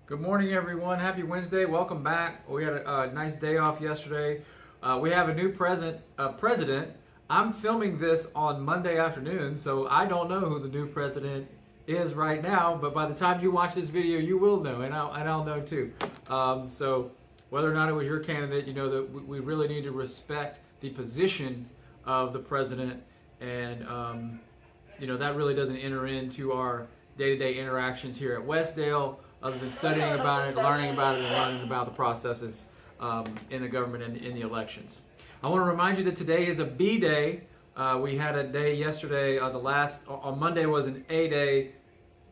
Good morning, everyone. Happy Wednesday. Welcome back. We had a nice day off yesterday. We have a new president. I'm filming this on Monday afternoon, so I don't know who the new president is right now. But by the time you watch this video, you will know, and I'll know too. So whether or not it was your candidate, you know that we really need to respect the position of the president, and that really doesn't enter into our day-to-day interactions here at Westdale, other than studying about it, learning about it, and learning about the processes in the government and in the elections. I want to remind you that today is a B day. We had a day yesterday. On Monday was an A day.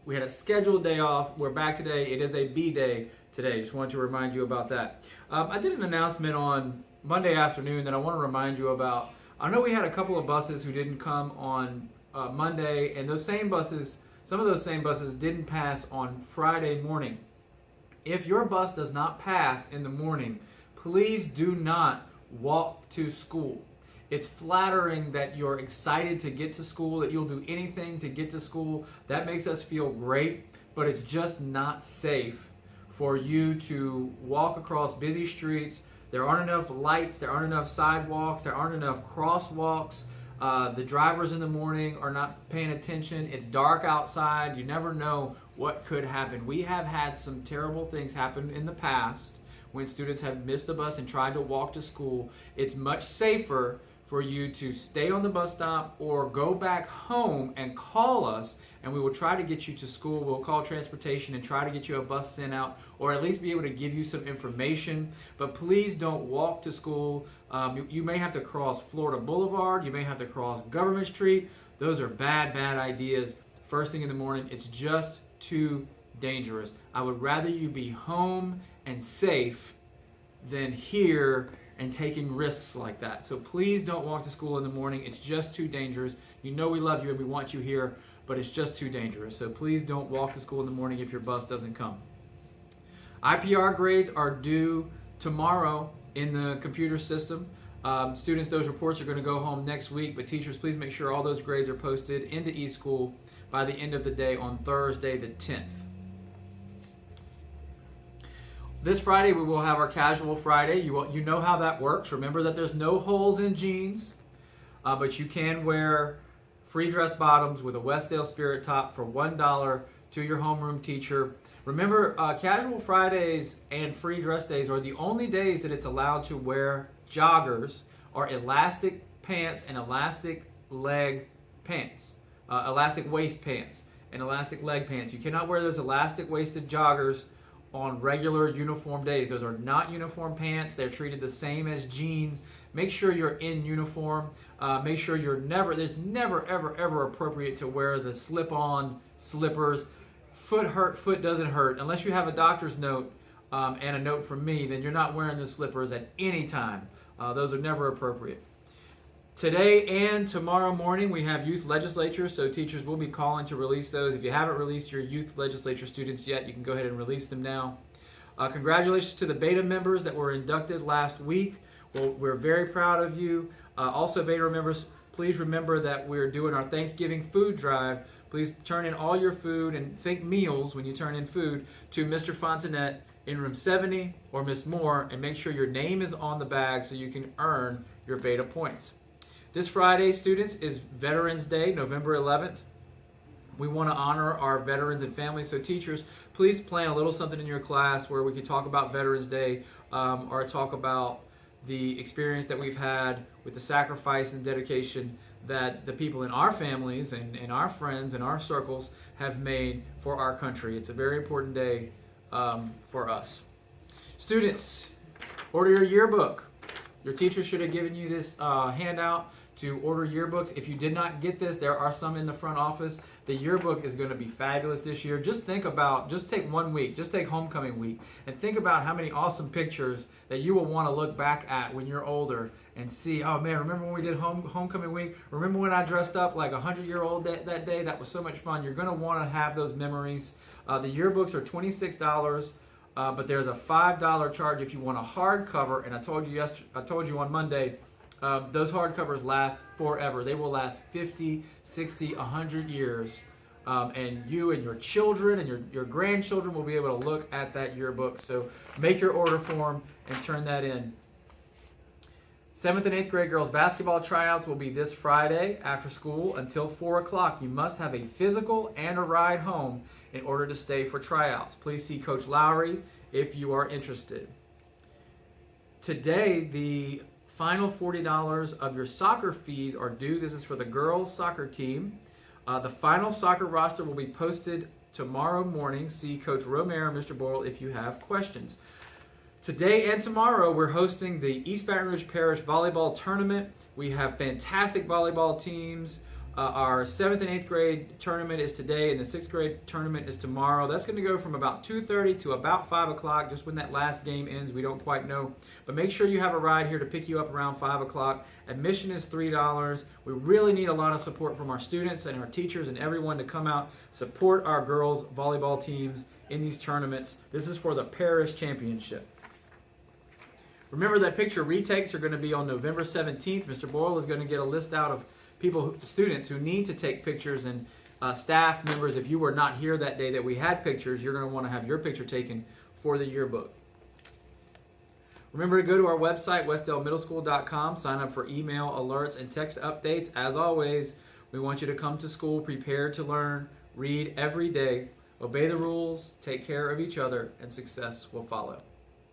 We had a scheduled day off. We're back today. It is a B day today. Just wanted to remind you about that. I did an announcement on Monday afternoon that I want to remind you about. I know we had a couple of buses who didn't come on Monday, and some of those same buses didn't pass on Friday morning. If your bus does not pass in the morning, please do not walk to school. It's flattering that you're excited to get to school, that you'll do anything to get to school. That makes us feel great, but it's just not safe for you to walk across busy streets. There aren't enough lights, there aren't enough sidewalks, there aren't enough crosswalks. The drivers in the morning are not paying attention. It's dark outside. You never know what could happen. We have had some terrible things happen in the past when students have missed the bus and tried to walk to school. It's much safer for you to stay on the bus stop or go back home and call us, and we will try to get you to school. We'll call transportation and try to get you a bus sent out, or at least be able to give you some information. But please don't walk to school. You may have to cross Florida Boulevard. You may have to cross Government Street. Those are bad ideas. First thing in the morning, it's just too dangerous. I would rather you be home and safe than here and taking risks like that. So please don't walk to school in the morning. It's just too dangerous. You know we love you and we want you here, but it's just too dangerous. So please don't walk to school in the morning if your bus doesn't come. IPR grades are due tomorrow in the computer system. Students, those reports are going to go home next week, but teachers, please make sure all those grades are posted into eSchool by the end of the day on Thursday the 10th. This Friday, we will have our Casual Friday. You know how that works. Remember that there's no holes in jeans, but you can wear free dress bottoms with a Westdale Spirit top for $1 to your homeroom teacher. Remember, Casual Fridays and free dress days are the only days that it's allowed to wear joggers or elastic pants and elastic leg pants, elastic waist pants and elastic leg pants. You cannot wear those elastic waisted joggers on regular uniform days. Those are not uniform pants. They're treated the same as jeans. Make sure you're in uniform. Make sure it's never, ever appropriate to wear the slip-on slippers. Foot doesn't hurt. Unless you have a doctor's note and a note from me, then you're not wearing the slippers at any time. Those are never appropriate. Today and tomorrow morning, we have youth legislatures, so teachers will be calling to release those. If you haven't released your youth legislature students yet, you can go ahead and release them now. Congratulations to the beta members that were inducted last week. Well, we're very proud of you. Also, beta members, please remember that we're doing our Thanksgiving food drive. Please turn in all your food and think meals when you turn in food to Mr. Fontanet in room 70 or Miss Moore, and make sure your name is on the bag so you can earn your beta points. This Friday, students, is Veterans Day, November 11th. We want to honor our veterans and families. So teachers, please plan a little something in your class where we can talk about Veterans Day or talk about the experience that we've had with the sacrifice and dedication that the people in our families and our friends and our circles have made for our country. It's a very important day for us. Students, order your yearbook. Your teacher should have given you this handout to order yearbooks. If you did not get this, there are some in the front office. The yearbook is going to be fabulous this year. Just take 1 week, just take homecoming week, and think about how many awesome pictures that you will want to look back at when you're older and see, oh man, remember when we did homecoming week? Remember when I dressed up like a 100-year-old that day? That was so much fun. You're going to want to have those memories. The yearbooks are $26. But there's a $5 charge if you want a hardcover, and I told you on Monday, those hardcovers last forever. They will last 50, 60, 100 years. and you and your children and your grandchildren will be able to look at that yearbook. So make your order form and turn that in. 7th and 8th grade girls basketball tryouts will be this Friday after school until 4 o'clock. You must have a physical and a ride home in order to stay for tryouts. Please see Coach Lowry if you are interested. Today, the final $40 of your soccer fees are due. This is for the girls soccer team. The final soccer roster will be posted tomorrow morning. See Coach Romero and Mr. Boyle if you have questions. Today and tomorrow, we're hosting the East Baton Rouge Parish Volleyball Tournament. We have fantastic volleyball teams. Our 7th and 8th grade tournament is today, and the 6th grade tournament is tomorrow. That's going to go from about 2:30 to about 5 o'clock, just when that last game ends. We don't quite know. But make sure you have a ride here to pick you up around 5 o'clock. Admission is $3. We really need a lot of support from our students and our teachers and everyone to come out, support our girls' volleyball teams in these tournaments. This is for the parish championship. Remember that picture retakes are going to be on November 17th. Mr. Boyle is going to get a list out of students who need to take pictures, and staff members, if you were not here that day that we had pictures, you're going to want to have your picture taken for the yearbook. Remember to go to our website, westdalemiddleschool.com, sign up for email alerts and text updates. As always, we want you to come to school prepared to learn, read every day, obey the rules, take care of each other, and success will follow.